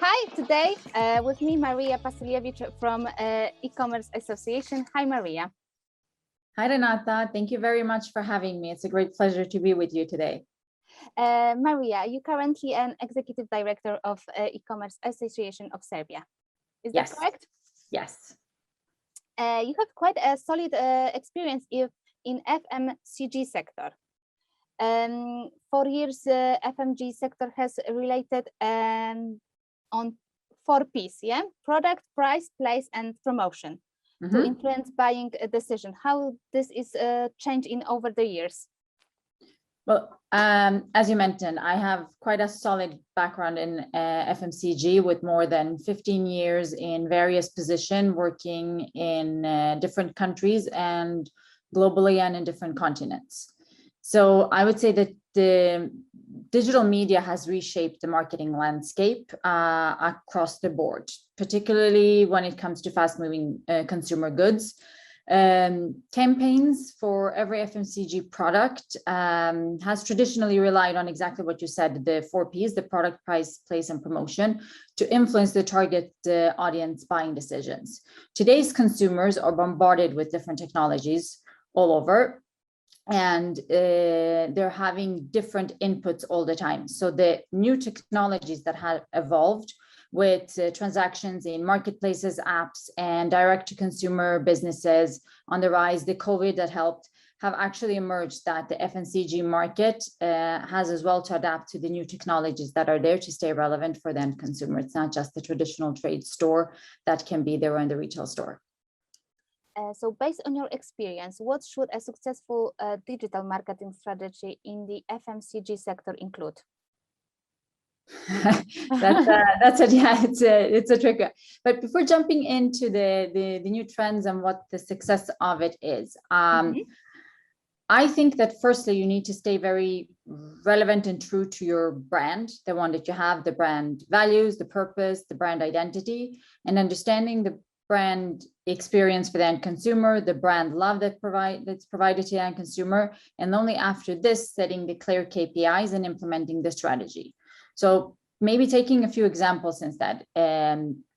Hi, today with me, Marija Pasuljevic from E-Commerce Association. Hi, Marija. Hi, Renata. Thank you very much for having me. It's a great pleasure to be with you today. Marija, you're currently an Executive Director of E-Commerce Association of Serbia. Is that correct? Yes. You have quite a solid experience in FMCG sector. 4 years, FMCG sector has related on 4 P's, yeah? Product, price, place, and promotion to influence buying decision. How this is changing over the years? Well, as you mentioned, I have quite a solid background in FMCG with more than 15 years in various positions, working in different countries and globally and in different continents. So I would say that the digital media has reshaped the marketing landscape across the board, particularly when it comes to fast-moving consumer goods. Campaigns for every FMCG product has traditionally relied on exactly what you said, the 4 P's, the product, price, place, and promotion, to influence the target audience buying decisions. Today's consumers are bombarded with different technologies all over, and they're having different inputs all the time. So the new technologies that have evolved with transactions in marketplaces, apps, and direct-to-consumer businesses on the rise, the COVID that helped, have actually emerged that the FMCG market has as well to adapt to the new technologies that are there to stay relevant for the end consumer. It's not just the traditional trade store that can be there in the retail store. So based on your experience, what should a successful digital marketing strategy in the FMCG sector include? It's a trick. But before jumping into the new trends and what the success of it is, I think that firstly, you need to stay very relevant and true to your brand, the one that you have, the brand values, the purpose, the brand identity, and understanding the brand experience for the end consumer, the brand love that's provided to the end consumer, and only after this, setting the clear KPIs and implementing the strategy. So maybe taking a few examples instead.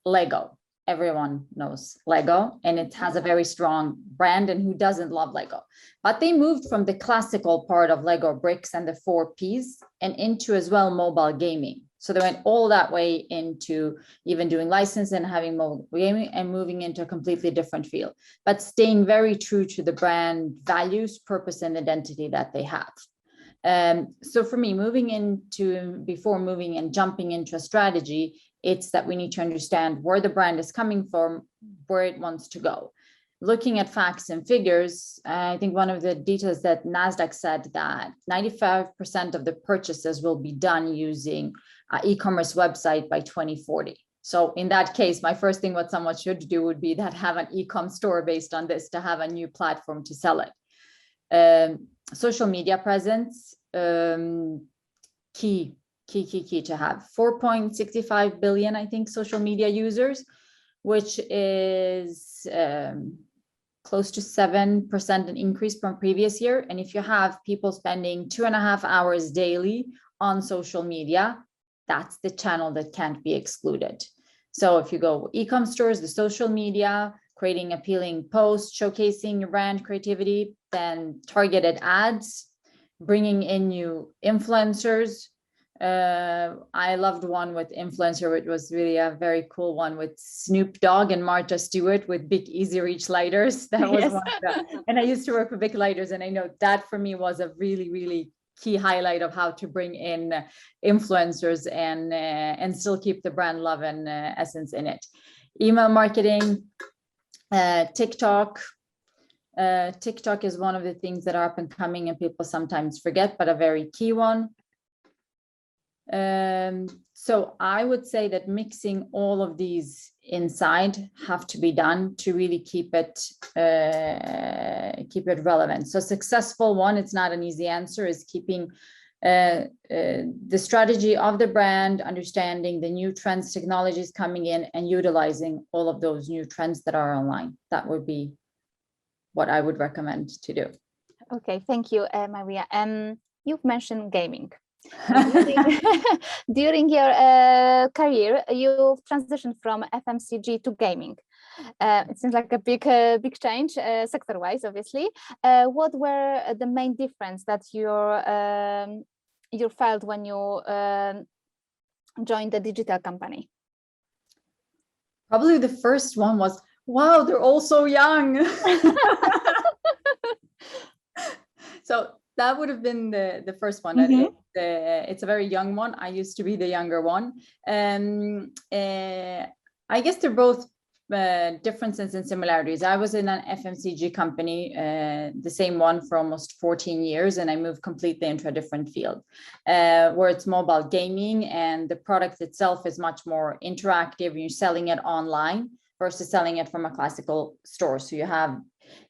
Lego, everyone knows Lego, and it has a very strong brand, and who doesn't love Lego? But they moved from the classical part of Lego bricks and the 4 P's and into as well mobile gaming. So they went all that way into even doing license and having mobile gaming and moving into a completely different field, but staying very true to the brand values, purpose, and identity that they have. So for me, before moving and jumping into a strategy, it's that we need to understand where the brand is coming from, where it wants to go. Looking at facts and figures, I think one of the details that NASDAQ said that 95% of the purchases will be done using an e-commerce website by 2040. So in that case, my first thing what someone should do would be that have an e-com store based on this, to have a new platform to sell it. Social media presence, key to have 4.65 billion, I think, social media users, which is close to 7% an increase from previous year. And if you have people spending 2.5 hours daily on social media, that's the channel that can't be excluded. So if you go e-com stores, the social media, creating appealing posts, showcasing your brand creativity, then targeted ads, bringing in new influencers. I loved one with influencer. It was really a very cool one with Snoop Dogg and Martha Stewart with big Easy Reach lighters. That was one of the, and I used to work with big lighters, and I know that for me was a really, really key highlight of how to bring in influencers and still keep the brand love and essence in it. Email marketing, TikTok. TikTok is one of the things that are up and coming and people sometimes forget, but a very key one. So I would say that mixing all of these inside have to be done to really keep it relevant. So successful one, it's not an easy answer, is keeping the strategy of the brand, understanding the new trends, technologies coming in, and utilizing all of those new trends that are online. That would be what I would recommend to do. Okay, thank you, Marija. You've mentioned gaming. During, during your career, you've transitioned from FMCG to gaming. It seems like a big change sector-wise, obviously. What were the main difference that you felt when you joined the digital company? Probably the first one was, wow, they're all so young. So that would have been the first one. Mm-hmm. It's a very young one. I used to be the younger one. I guess they're both differences and similarities. I was in an FMCG company, the same one for almost 14 years, and I moved completely into a different field, where it's mobile gaming, and the product itself is much more interactive. You're selling it online versus selling it from a classical store. So you have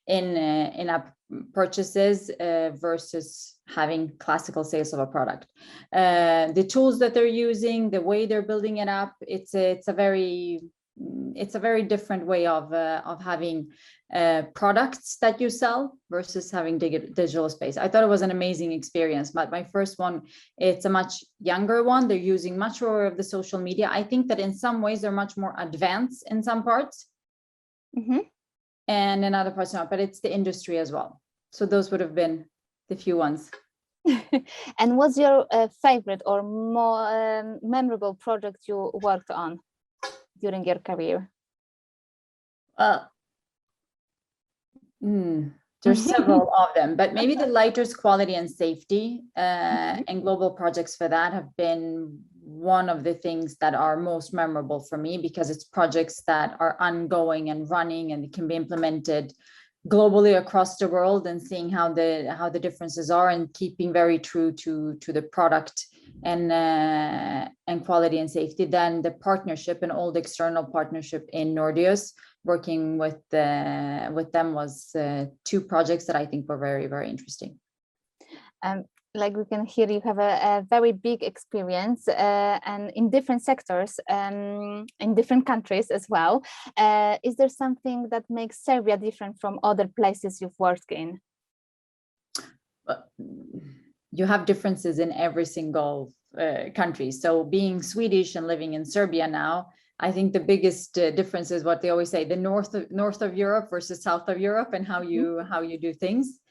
in-app purchases versus having classical sales of a product. The tools that they're using, the way they're building it up, it's a very different way of having products that you sell versus having digital space. I thought it was an amazing experience, but my first one, it's a much younger one. They're using much more of the social media. I think that in some ways they're much more advanced in some parts. Mm-hmm. And in other parts not, but it's the industry as well. So those would have been the few ones. And what's your favorite or more memorable project you worked on during your career? There's several of them, but maybe the lighters, quality and safety and global projects for that have been one of the things that are most memorable for me, because it's projects that are ongoing and running and can be implemented globally across the world, and seeing how the differences are, and keeping very true to the product and quality and safety. Then the partnership, an old external partnership in Nordius, working with them was two projects that I think were very, very interesting. Like we can hear, you have a very big experience and in different sectors, in different countries as well. Is there something that makes Serbia different from other places you've worked in? You have differences in every single country. So being Swedish and living in Serbia now, I think the biggest difference is what they always say: the north of Europe versus south of Europe, and how you do things.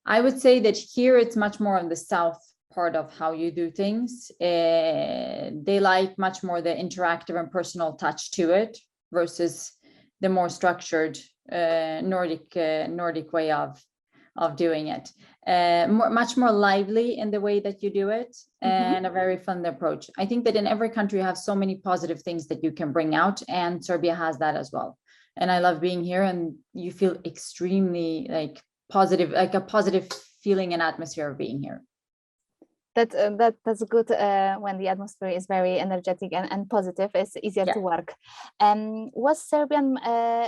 I would say that here it's much more on the south part of how you do things. They like much more the interactive and personal touch to it versus the more structured Nordic way of doing it. Much more lively in the way that you do it, and a very fun approach. I think that in every country you have so many positive things that you can bring out, and Serbia has that as well. And I love being here, and you feel extremely positive, like a positive feeling and atmosphere of being here. That's good when the atmosphere is very energetic and positive. It's easier to work. Was Serbian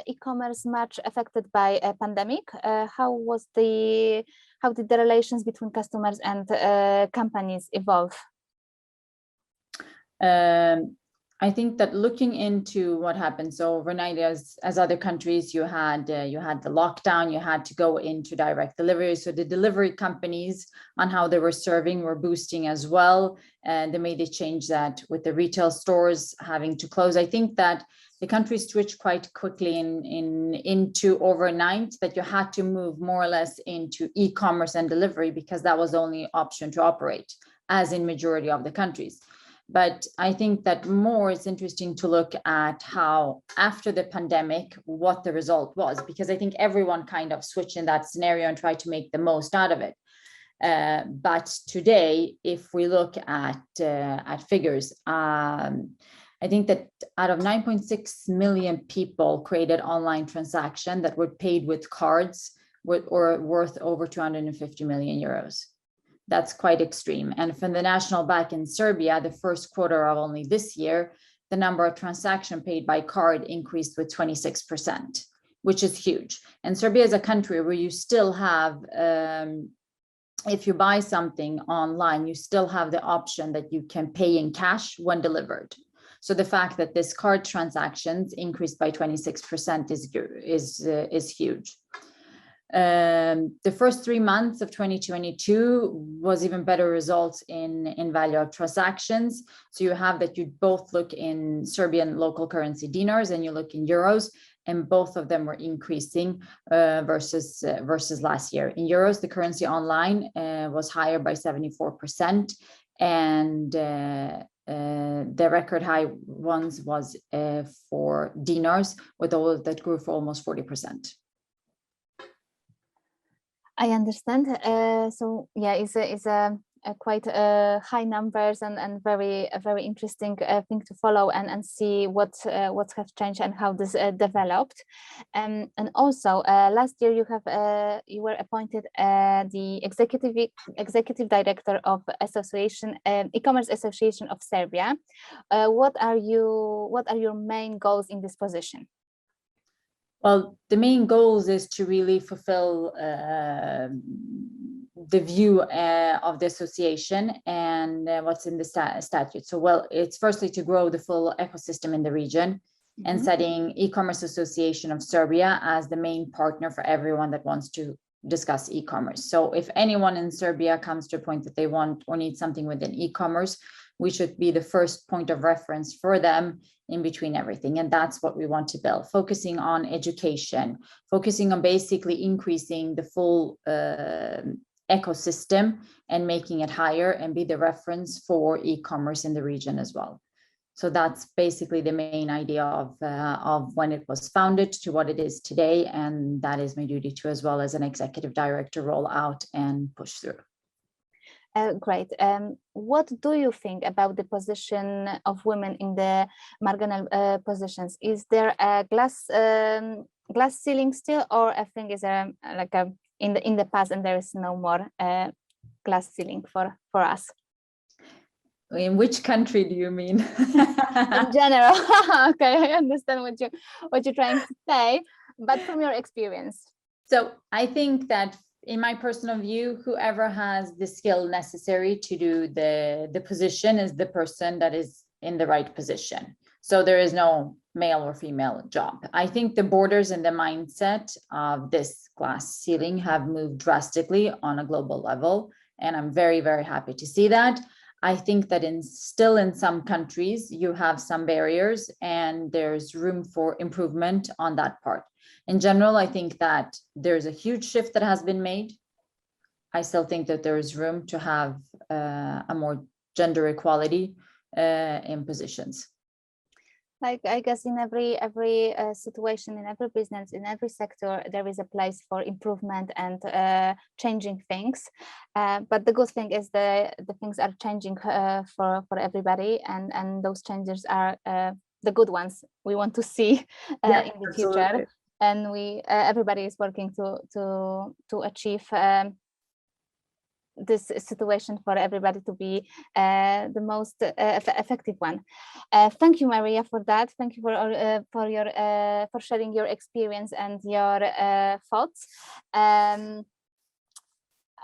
e-commerce much affected by a pandemic? How did the relations between customers and companies evolve? I think that looking into what happened, so overnight, as other countries, you had the lockdown, you had to go into direct delivery. So the delivery companies on how they were serving were boosting as well. And they made a change that with the retail stores having to close. I think that the country switched quite quickly into overnight, that you had to move more or less into e-commerce and delivery, because that was the only option to operate, as in majority of the countries. But I think that more it's interesting to look at how after the pandemic, what the result was, because I think everyone kind of switched in that scenario and tried to make the most out of it. But today, if we look at figures, I think that out of 9.6 million people created online transaction that were paid with cards or worth over 250 million euros. That's quite extreme. And from the national bank in Serbia, the first quarter of only this year, the number of transactions paid by card increased with 26%, which is huge. And Serbia is a country where you still have, if you buy something online, you still have the option that you can pay in cash when delivered. So the fact that this card transactions increased by 26% is huge. The first 3 months of 2022 was even better results in value of transactions. So you have that you both look in Serbian local currency dinars and you look in euros, and both of them were increasing versus last year. In euros, the currency online was higher by 74%, and the record high ones was for dinars, with all that grew for almost 40%. I understand. So yeah, it's a quite high numbers and very interesting thing to follow and see what has changed and how this developed. And also last year you were appointed the executive director of Association E-commerce Association of Serbia. What are your main goals in this position? Well, the main goals is to really fulfill the view of the association and what's in the statute. So, well, it's firstly to grow the full ecosystem in the region and setting E-commerce Association of Serbia as the main partner for everyone that wants to discuss e-commerce. So if anyone in Serbia comes to a point that they want or need something within e-commerce, we should be the first point of reference for them in between everything. And that's what we want to build, focusing on education, focusing on basically increasing the full ecosystem and making it higher and be the reference for e-commerce in the region as well. So that's basically the main idea of when it was founded to what it is today. And that is my duty to, as well as an executive director, roll out and push through. Great. What do you think about the position of women in the marginal positions? Is there a glass ceiling still, or I think is in the past and there is no more glass ceiling for us? In which country do you mean? In general. Okay, I understand what you're trying to say, but from your experience. So I think that, in my personal view, whoever has the skill necessary to do the position is the person that is in the right position. So there is no male or female job. I think the borders and the mindset of this glass ceiling have moved drastically on a global level. And I'm very, very happy to see that. I think that still in some countries, you have some barriers and there's room for improvement on that part. In general, I think that there's a huge shift that has been made. I still think that there is room to have a more gender equality in positions. Like, I guess in every situation, in every business, in every sector, there is a place for improvement and changing things. But the good thing is the things are changing for everybody, and those changes are the good ones we want to see in the future. And everybody is working to achieve this situation for everybody to be the most effective one. Thank you, Marija, for that. Thank you for sharing your experience and your thoughts.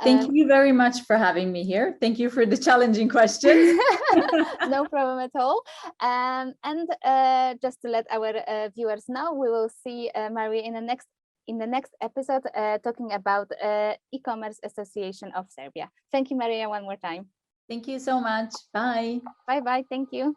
Thank you very much for having me here. Thank you for the challenging questions. No problem at all. And just to let our viewers know, we will see Marija in the next episode talking about E-commerce Association of Serbia. Thank you, Marija, one more time. Thank you so much. Bye. Bye-bye. Thank you.